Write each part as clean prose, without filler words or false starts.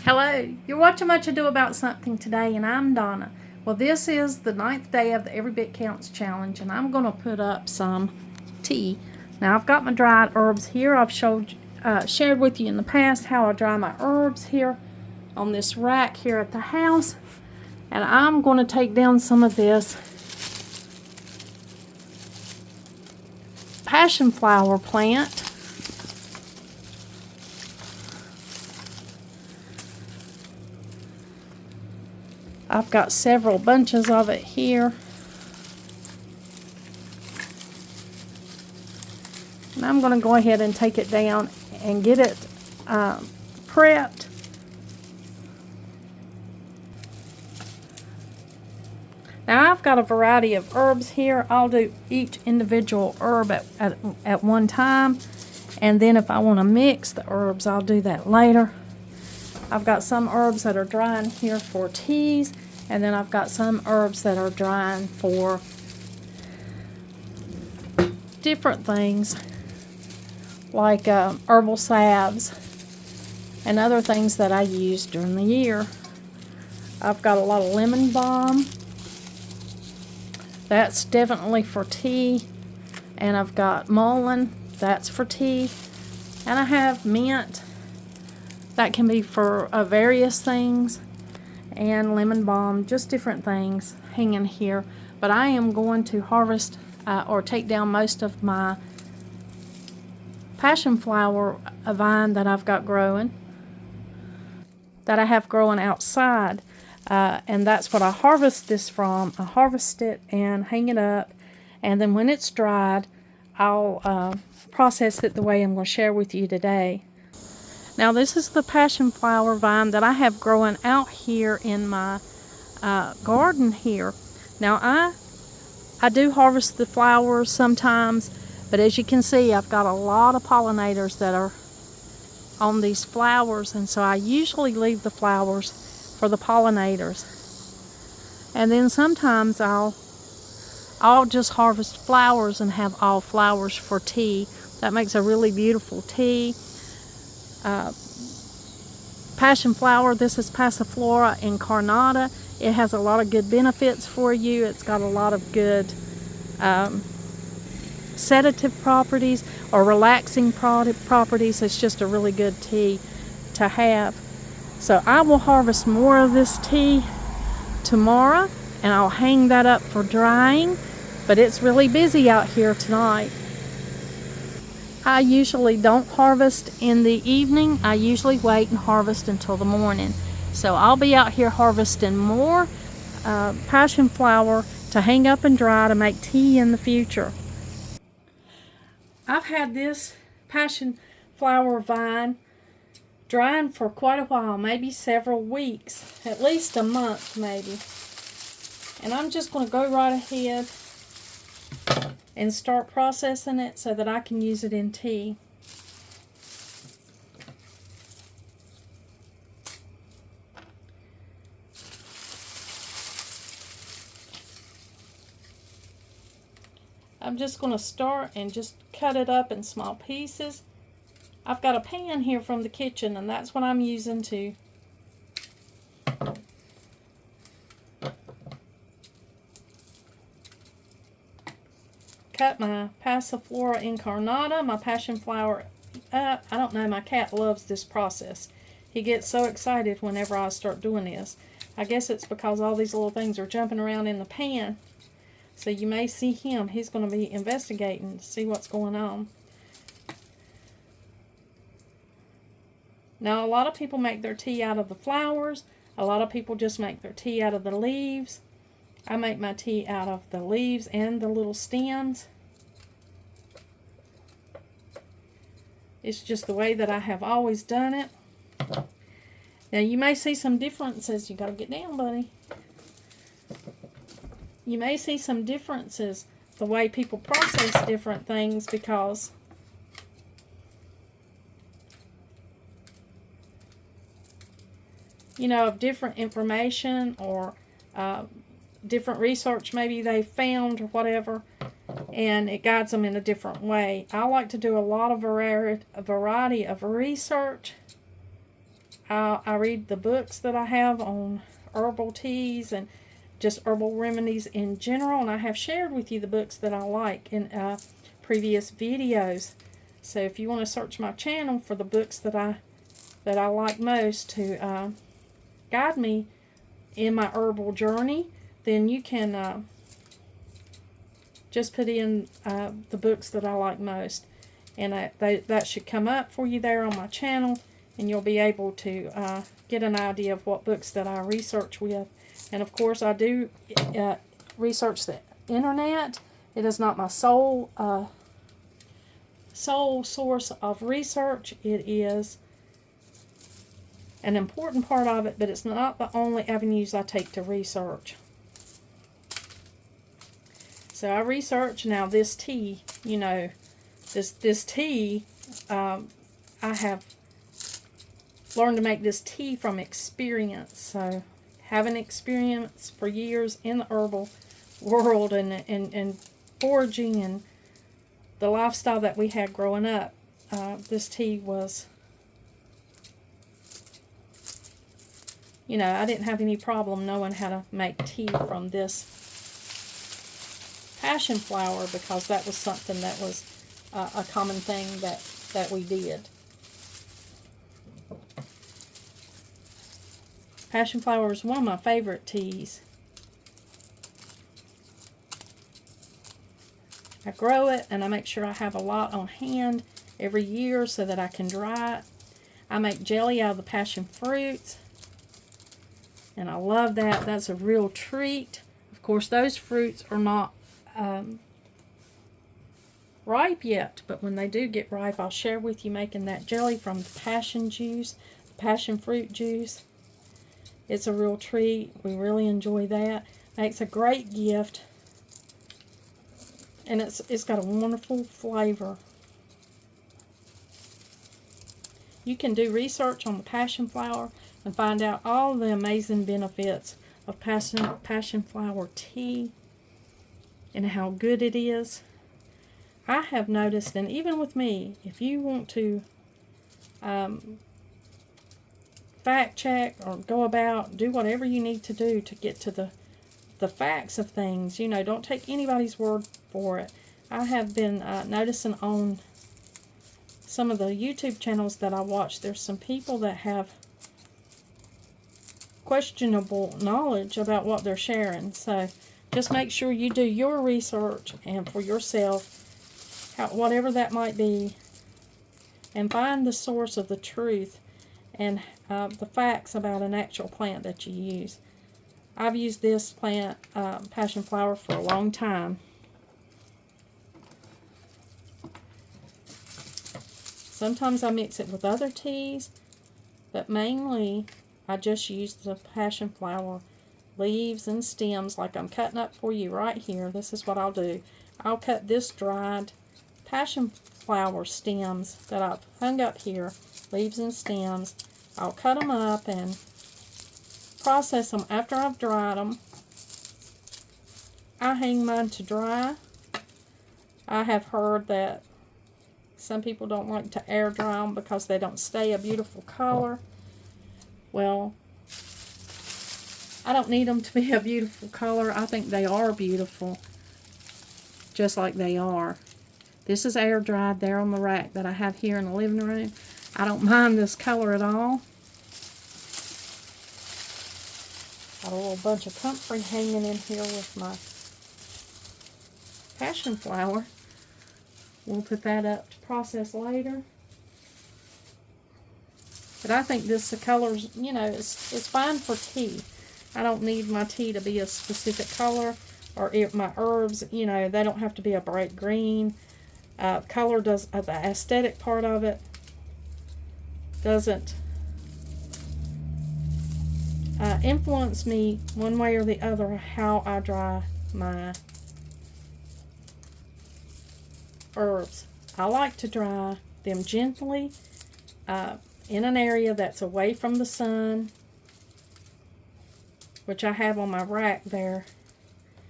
Hello, you're watching Much Ado About Something today, and I'm Donna. Well, this is the 9th day of the Every Bit Counts challenge, and I'm going to put up some tea. Now, I've got my dried herbs here. I've shared with you in the past how I dry my herbs here on this rack here at the house. And I'm going to take down some of this passion flower plant. I've got several bunches of it here. And I'm going to go ahead and take it down and get it prepped. Now I've got a variety of herbs here. I'll do each individual herb at one time. And then if I want to mix the herbs, I'll do that later. I've got some herbs that are drying here for teas, and then I've got some herbs that are drying for different things, like herbal salves and other things that I use during the year. I've got a lot of lemon balm. That's definitely for tea. And I've got mullein. That's for tea. And I have mint. That can be for various things, and lemon balm, just different things hanging here. But I am going to harvest or take down most of my passion flower vine that I've got growing, that I have growing outside. And that's what I harvest this from. I harvest it and hang it up, and then when it's dried, I'll process it the way I'm going to share with you today. Now this is the passion flower vine that I have growing out here in my garden here. Now I do harvest the flowers sometimes, but as you can see, I've got a lot of pollinators that are on these flowers, and so I usually leave the flowers for the pollinators. And then sometimes I'll just harvest flowers and have all flowers for tea. That makes a really beautiful tea. Passion flower, this is Passiflora Incarnata. It has a lot of good benefits for you. It's got a lot of good sedative properties or relaxing properties. It's just a really good tea to have. So I will harvest more of this tea tomorrow, and I'll hang that up for drying, but it's really busy out here tonight. I usually don't harvest in the evening. I usually wait and harvest until the morning. So I'll be out here harvesting more passion flower to hang up and dry to make tea in the future. I've had this passion flower vine drying for quite a while, maybe several weeks, at least a month maybe. And I'm just going to go right ahead and start processing it so that I can use it in tea. I'm just going to start and just cut it up in small pieces. I've got a pan here from the kitchen, and that's what I'm using to cut my Passiflora Incarnata, my passion flower up. I don't know, my cat loves this process. He gets so excited whenever I start doing this. I guess it's because all these little things are jumping around in the pan. So you may see him. He's going to be investigating to see what's going on. Now, a lot of people make their tea out of the flowers. A lot of people just make their tea out of the leaves. I make my tea out of the leaves and the little stems. It's just the way that I have always done it. Now you may see some differences. You gotta get down, buddy. You may see some differences the way people process different things because of different information or different research maybe they found or whatever, and it guides them in a different way. I like to do a lot of variety of research. I read the books that I have on herbal teas and just herbal remedies in general, and I have shared with you the books that I like in previous videos. So if you want to search my channel for the books that I like most to guide me in my herbal journey, then you can just put in the books that I like most, and that should come up for you there on my channel, and you'll be able to get an idea of what books that I research with. And of course, I do research the internet. It is not my sole source of research. It is an important part of it, but it's not the only avenues I take to research. So I research now this tea, you know, this tea, I have learned to make this tea from experience. So having experience for years in the herbal world and foraging and the lifestyle that we had growing up, this tea was, you know, I didn't have any problem knowing how to make tea from this passion flower, because that was something that was a common thing that we did. Passion flower is one of my favorite teas. I grow it and I make sure I have a lot on hand every year so that I can dry it. I make jelly out of the passion fruits, and I love that. That's a real treat. Of course, those fruits are not ripe yet, but when they do get ripe, I'll share with you making that jelly from the passion juice, the passion fruit juice. It's a real treat. We really enjoy that. Makes a great gift, and it's got a wonderful flavor. You can do research on the passion flower and find out all the amazing benefits of passion flower tea and how good it is. I have noticed, and even with me, if you want to fact check or go about, do whatever you need to do to get to the facts of things, you know, don't take anybody's word for it. I have been noticing on some of the YouTube channels that I watch, there's some people that have questionable knowledge about what they're sharing. So just make sure you do your research and for yourself, whatever that might be, and find the source of the truth and the facts about an actual plant that you use. I've used this plant, passion flower, for a long time. Sometimes I mix it with other teas, but mainly I just use the passion flower leaves and stems like I'm cutting up for you right here. This is what I'll do. I'll cut this dried passion flower stems that I've hung up here, leaves and stems. I'll cut them up and process them after I've dried them. I hang mine to dry. I have heard that some people don't like to air dry them because they don't stay a beautiful color. Well, I don't need them to be a beautiful color. I think they are beautiful, just like they are. This is air dried there on the rack that I have here in the living room. I don't mind this color at all. Got a little bunch of comfrey hanging in here with my passion flower. We'll put that up to process later. But I think this color's, you know, it's fine for tea. I don't need my tea to be a specific color, or if my herbs, you know, they don't have to be a bright green. Color does, the aesthetic part of it doesn't influence me one way or the other how I dry my herbs. I like to dry them gently in an area that's away from the sun, which I have on my rack there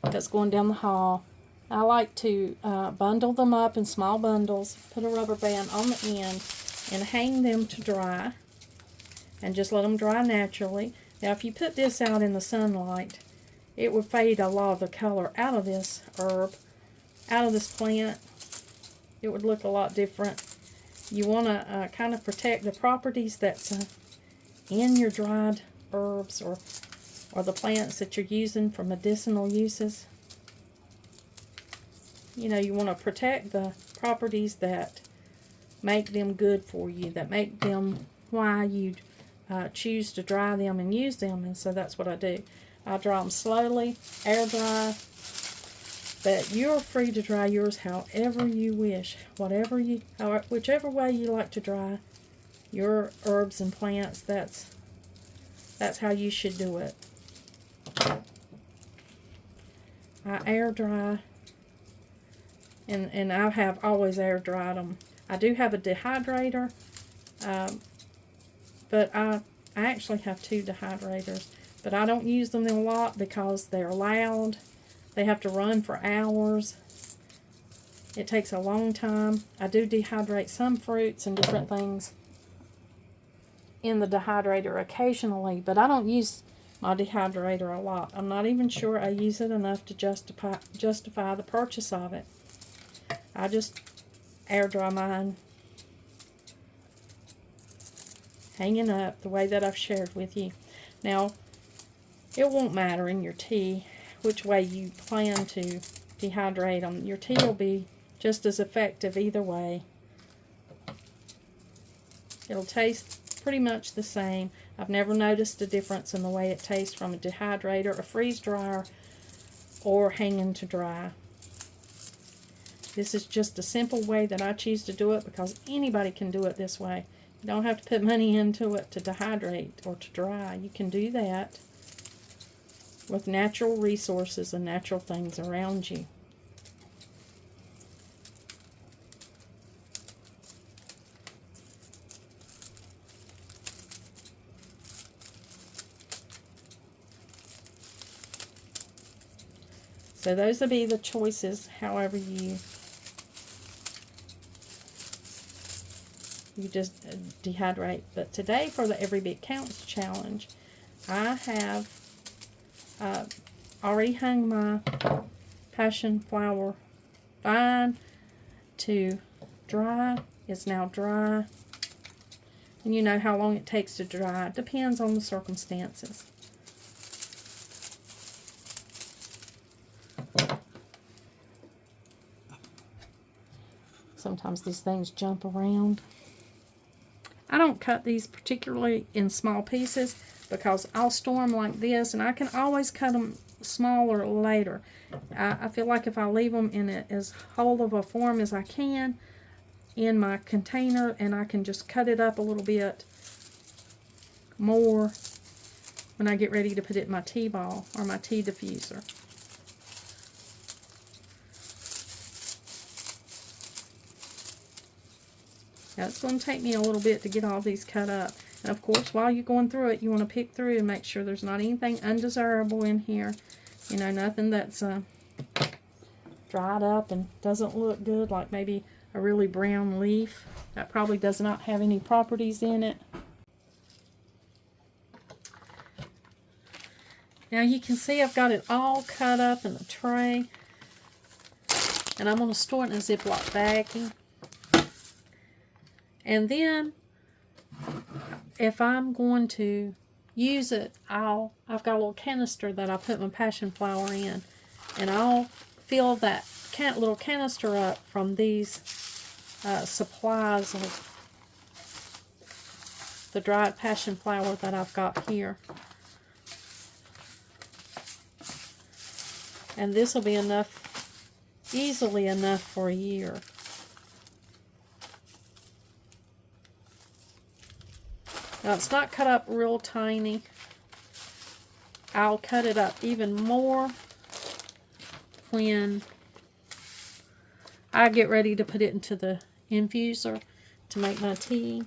that's going down the hall. I like to bundle them up in small bundles, put a rubber band on the end, and hang them to dry. and just let them dry naturally. Now if you put this out in the sunlight, it would fade a lot of the color out of this herb, out of this plant. It would look a lot different. You want to kind of protect the properties that's in your dried herbs or the plants that you're using for medicinal uses. You know, you want to protect the properties that make them good for you, that make them why you choose to dry them and use them. And so that's what I do. I dry them slowly, air dry, but you're free to dry yours however you wish, whichever way you like to dry your herbs and plants. That's how you should do it. I air dry, and I have always air dried them. I do have a dehydrator, but I actually have 2 dehydrators, but I don't use them a lot because they're loud. They have to run for hours. It takes a long time. I do dehydrate some fruits and different things in the dehydrator occasionally, but I don't use my dehydrator a lot. I'm not even sure I use it enough to justify the purchase of it. I just air dry mine, hanging up the way that I've shared with you. Now, it won't matter in your tea which way you plan to dehydrate them. Your tea will be just as effective either way. It'll taste pretty much the same. I've never noticed a difference in the way it tastes from a dehydrator, a freeze dryer, or hanging to dry. This is just a simple way that I choose to do it because anybody can do it this way. You don't have to put money into it to dehydrate or to dry. You can do that with natural resources and natural things around you. So those will be the choices, however you just dehydrate. But today for the Every Bit Counts challenge, I have already hung my passion flower vine to dry. It's now dry. And you know how long it takes to dry. It depends on the circumstances. Sometimes these things jump around. I don't cut these particularly in small pieces because I'll store them like this, and I can always cut them smaller later. I feel like if I leave them in as whole of a form as I can in my container, and I can just cut it up a little bit more when I get ready to put it in my tea ball or my tea diffuser. Now it's going to take me a little bit to get all these cut up. And of course, while you're going through it, you want to pick through and make sure there's not anything undesirable in here. You know, nothing that's dried up and doesn't look good, like maybe a really brown leaf. That probably does not have any properties in it. Now you can see I've got it all cut up in the tray. And I'm going to store it in a Ziploc baggie. And then, if I'm going to use it, I've got a little canister that I put my passion flower in. And I'll fill that little canister up from these supplies of the dried passion flower that I've got here. And this will be enough, easily enough for a year. Now it's not cut up real tiny. I'll cut it up even more when I get ready to put it into the infuser to make my tea.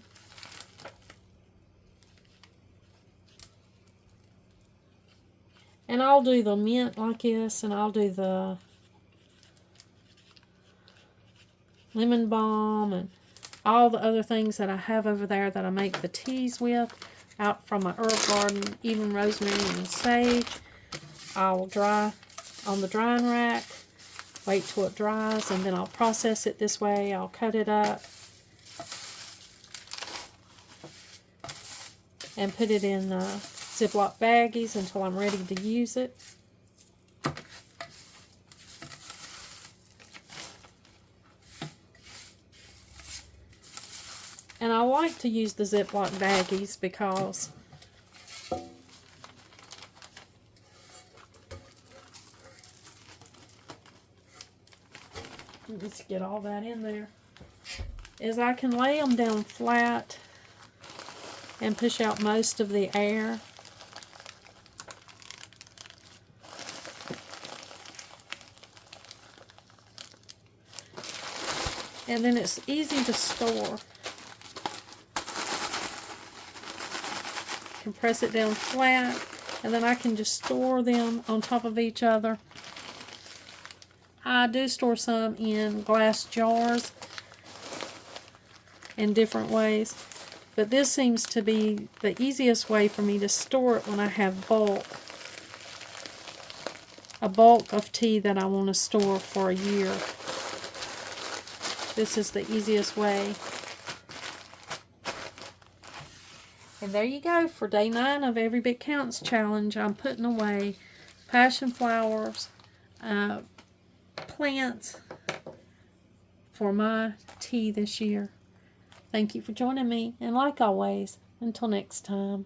And I'll do the mint like this, and I'll do the lemon balm and all the other things that I have over there that I make the teas with. out from my herb garden, even rosemary and sage. I'll dry on the drying rack, wait till it dries, and then I'll process it this way. I'll cut it up and put it in Ziploc baggies until I'm ready to use it. And I like to use the Ziploc baggies because let's get all that in there, is I can lay them down flat and push out most of the air. And then it's easy to store. I can press it down flat, and then I can just store them on top of each other. I do store some in glass jars in different ways, but this seems to be the easiest way for me to store it when I have a bulk of tea that I want to store for a year. This is the easiest way. And there you go, for day 9 of Every Bit Counts challenge. I'm putting away passion flowers, plants for my tea this year. Thank you for joining me, and like always, until next time.